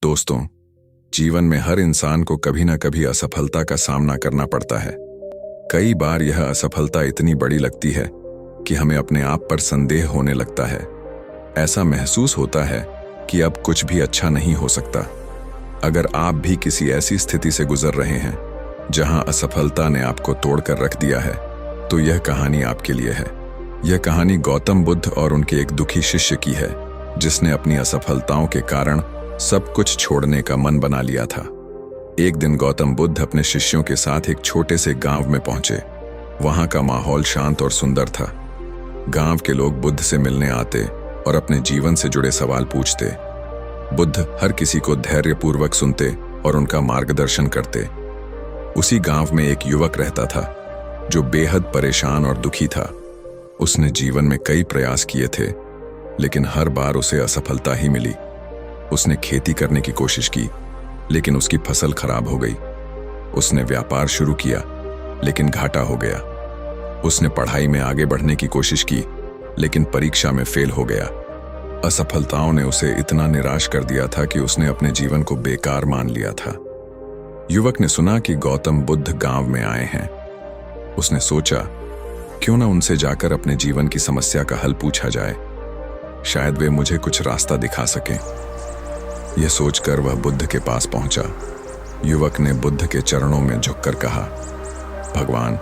दोस्तों, जीवन में हर इंसान को कभी ना कभी असफलता का सामना करना पड़ता है। कई बार यह असफलता इतनी बड़ी लगती है कि हमें अपने आप पर संदेह होने लगता है। ऐसा महसूस होता है कि अब कुछ भी अच्छा नहीं हो सकता। अगर आप भी किसी ऐसी स्थिति से गुजर रहे हैं जहां असफलता ने आपको तोड़कर रख दिया है, तो यह कहानी आपके लिए है। यह कहानी गौतम बुद्ध और उनके एक दुखी शिष्य की है, जिसने अपनी असफलताओं के कारण सब कुछ छोड़ने का मन बना लिया था। एक दिन गौतम बुद्ध अपने शिष्यों के साथ एक छोटे से गांव में पहुंचे। वहां का माहौल शांत और सुंदर था। गांव के लोग बुद्ध से मिलने आते और अपने जीवन से जुड़े सवाल पूछते। बुद्ध हर किसी को धैर्यपूर्वक सुनते और उनका मार्गदर्शन करते। उसी गांव में एक युवक रहता था जो बेहद परेशान और दुखी था। उसने जीवन में कई प्रयास किए थे, लेकिन हर बार उसे असफलता ही मिली। उसने खेती करने की कोशिश की, लेकिन उसकी फसल खराब हो गई। उसने व्यापार शुरू किया, लेकिन घाटा हो गया। उसने पढ़ाई में आगे बढ़ने की कोशिश की, लेकिन परीक्षा में फेल हो गया। असफलताओं ने उसे इतना निराश कर दिया था कि उसने अपने जीवन को बेकार मान लिया था। युवक ने सुना कि गौतम बुद्ध गांव में आए हैं। उसने सोचा, क्यों ना उनसे जाकर अपने जीवन की समस्या का हल पूछा जाए। शायद वे मुझे कुछ रास्ता दिखा सकें। यह सोचकर वह बुद्ध के पास पहुंचा। युवक ने बुद्ध के चरणों में झुककर कहा, भगवान,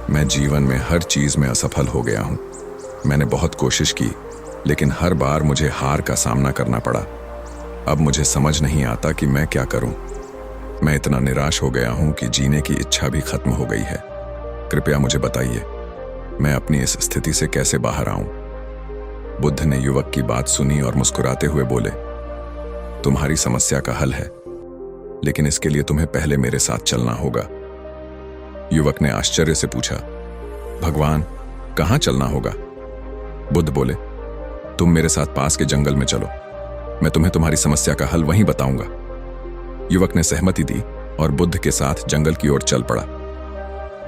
मैं जीवन में हर चीज में असफल हो गया हूं। मैंने बहुत कोशिश की, लेकिन हर बार मुझे हार का सामना करना पड़ा। अब मुझे समझ नहीं आता कि मैं क्या करूं। मैं इतना निराश हो गया हूं कि जीने की इच्छा भी खत्म हो गई है। कृपया मुझे बताइए, मैं अपनी इस स्थिति से कैसे बाहर आऊं। बुद्ध ने युवक की बात सुनी और मुस्कुराते हुए बोले, तुम्हारी समस्या का हल है, लेकिन इसके लिए तुम्हें पहले मेरे साथ चलना होगा। युवक ने आश्चर्य से पूछा, भगवान, कहां चलना होगा? बुद्ध बोले, तुम मेरे साथ पास के जंगल में चलो। मैं तुम्हें तुम्हारी समस्या का हल वहीं बताऊंगा। युवक ने सहमति दी और बुद्ध के साथ जंगल की ओर चल पड़ा।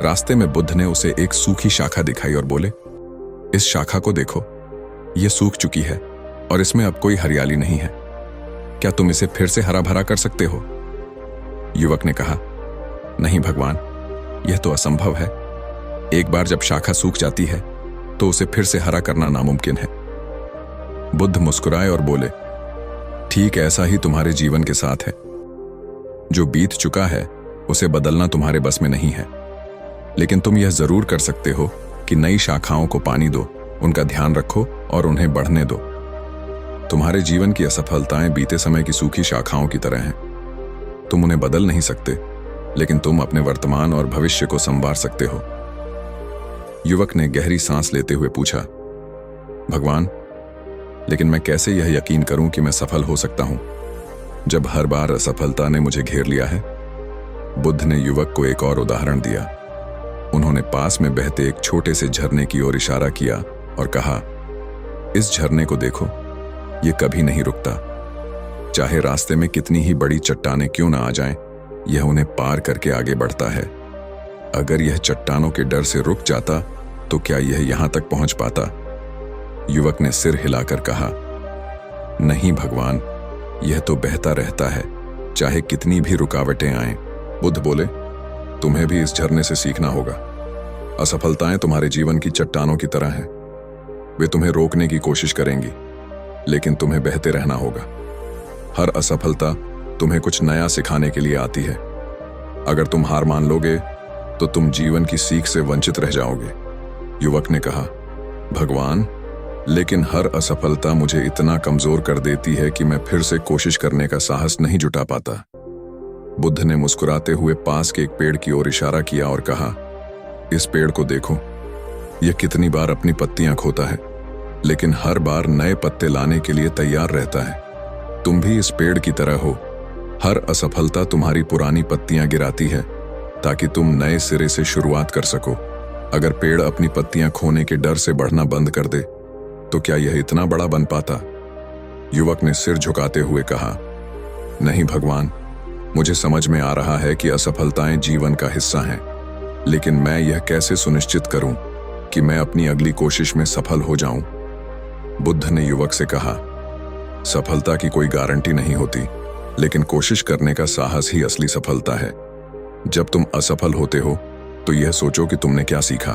रास्ते में बुद्ध ने उसे एक सूखी शाखा दिखाई और बोले, इस शाखा को देखो, यह सूख चुकी है और इसमें अब कोई हरियाली नहीं है। क्या तुम इसे फिर से हरा भरा कर सकते हो? युवक ने कहा, नहीं भगवान, यह तो असंभव है। एक बार जब शाखा सूख जाती है तो उसे फिर से हरा करना नामुमकिन है। बुद्ध मुस्कुराए और बोले, ठीक ऐसा ही तुम्हारे जीवन के साथ है। जो बीत चुका है उसे बदलना तुम्हारे बस में नहीं है, लेकिन तुम यह जरूर कर सकते हो कि नई शाखाओं को पानी दो, उनका ध्यान रखो और उन्हें बढ़ने दो। तुम्हारे जीवन की असफलताएं बीते समय की सूखी शाखाओं की तरह हैं। तुम उन्हें बदल नहीं सकते, लेकिन तुम अपने वर्तमान और भविष्य को संवार सकते हो। युवक ने गहरी सांस लेते हुए पूछा, भगवान, लेकिन मैं कैसे यह यकीन करूं कि मैं सफल हो सकता हूं, जब हर बार असफलता ने मुझे घेर लिया है? बुद्ध ने युवक को एक और उदाहरण दिया। उन्होंने पास में बहते एक छोटे से झरने की ओर इशारा किया और कहा, इस झरने को देखो, ये कभी नहीं रुकता। चाहे रास्ते में कितनी ही बड़ी चट्टानें क्यों ना आ जाएं, यह उन्हें पार करके आगे बढ़ता है। अगर यह चट्टानों के डर से रुक जाता तो क्या यह यहां तक पहुंच पाता? युवक ने सिर हिलाकर कहा, नहीं भगवान, यह तो बहता रहता है, चाहे कितनी भी रुकावटें आएं। बुद्ध बोले, तुम्हें भी इस झरने से सीखना होगा। असफलताएं तुम्हारे जीवन की चट्टानों की तरह हैं। वे तुम्हें रोकने की कोशिश करेंगी, लेकिन तुम्हें बहते रहना होगा। हर असफलता तुम्हें कुछ नया सिखाने के लिए आती है। अगर तुम हार मान लोगे तो तुम जीवन की सीख से वंचित रह जाओगे। युवक ने कहा, भगवान, लेकिन हर असफलता मुझे इतना कमजोर कर देती है कि मैं फिर से कोशिश करने का साहस नहीं जुटा पाता। बुद्ध ने मुस्कुराते हुए पास के एक पेड़ की ओर इशारा किया और कहा, इस पेड़ को देखो, यह कितनी बार अपनी पत्तियां खोता है, लेकिन हर बार नए पत्ते लाने के लिए तैयार रहता है। तुम भी इस पेड़ की तरह हो। हर असफलता तुम्हारी पुरानी पत्तियां गिराती है, ताकि तुम नए सिरे से शुरुआत कर सको। अगर पेड़ अपनी पत्तियां खोने के डर से बढ़ना बंद कर दे, तो क्या यह इतना बड़ा बन पाता? युवक ने सिर झुकाते हुए कहा, नहीं भगवान, मुझे समझ में आ रहा है कि असफलताएं जीवन का हिस्सा हैं, लेकिन मैं यह कैसे सुनिश्चित करूं कि मैं अपनी अगली कोशिश में सफल हो जाऊं? बुद्ध ने युवक से कहा, सफलता की कोई गारंटी नहीं होती, लेकिन कोशिश करने का साहस ही असली सफलता है। जब तुम असफल होते हो तो यह सोचो कि तुमने क्या सीखा।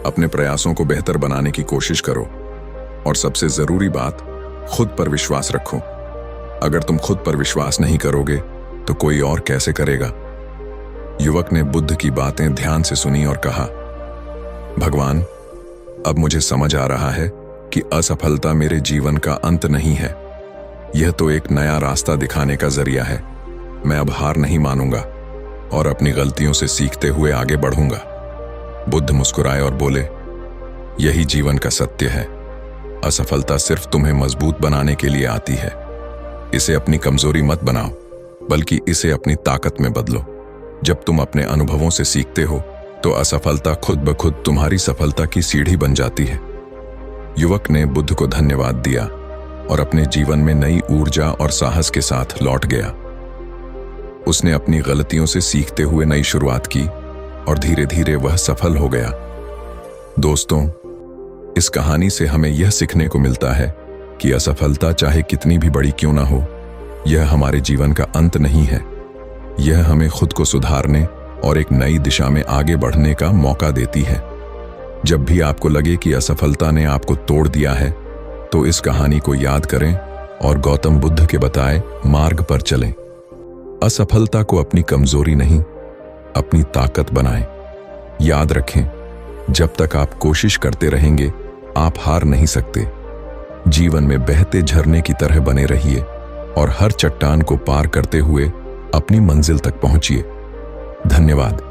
अपने प्रयासों को बेहतर बनाने की कोशिश करो और सबसे जरूरी बात, खुद पर विश्वास रखो। अगर तुम खुद पर विश्वास नहीं करोगे तो कोई और कैसे करेगा। युवक ने बुद्ध की बातें ध्यान से सुनी और कहा, भगवान, अब मुझे समझ आ रहा है कि असफलता मेरे जीवन का अंत नहीं है, यह तो एक नया रास्ता दिखाने का जरिया है। मैं अब हार नहीं मानूंगा और अपनी गलतियों से सीखते हुए आगे बढ़ूंगा। बुद्ध मुस्कुराए और बोले, यही जीवन का सत्य है। असफलता सिर्फ तुम्हें मजबूत बनाने के लिए आती है। इसे अपनी कमजोरी मत बनाओ, बल्कि इसे अपनी ताकत में बदलो। जब तुम अपने अनुभवों से सीखते हो तो असफलता खुद ब खुद तुम्हारी सफलता की सीढ़ी बन जाती है। युवक ने बुद्ध को धन्यवाद दिया और अपने जीवन में नई ऊर्जा और साहस के साथ लौट गया। उसने अपनी गलतियों से सीखते हुए नई शुरुआत की और धीरे धीरे वह सफल हो गया। दोस्तों, इस कहानी से हमें यह सीखने को मिलता है कि असफलता चाहे कितनी भी बड़ी क्यों ना हो, यह हमारे जीवन का अंत नहीं है। यह हमें खुद को सुधारने और एक नई दिशा में आगे बढ़ने का मौका देती है। जब भी आपको लगे कि असफलता ने आपको तोड़ दिया है, तो इस कहानी को याद करें और गौतम बुद्ध के बताए मार्ग पर चलें। असफलता को अपनी कमजोरी नहीं, अपनी ताकत बनाएं। याद रखें, जब तक आप कोशिश करते रहेंगे, आप हार नहीं सकते। जीवन में बहते झरने की तरह बने रहिए और हर चट्टान को पार करते हुए अपनी मंजिल तक पहुंचिए। धन्यवाद।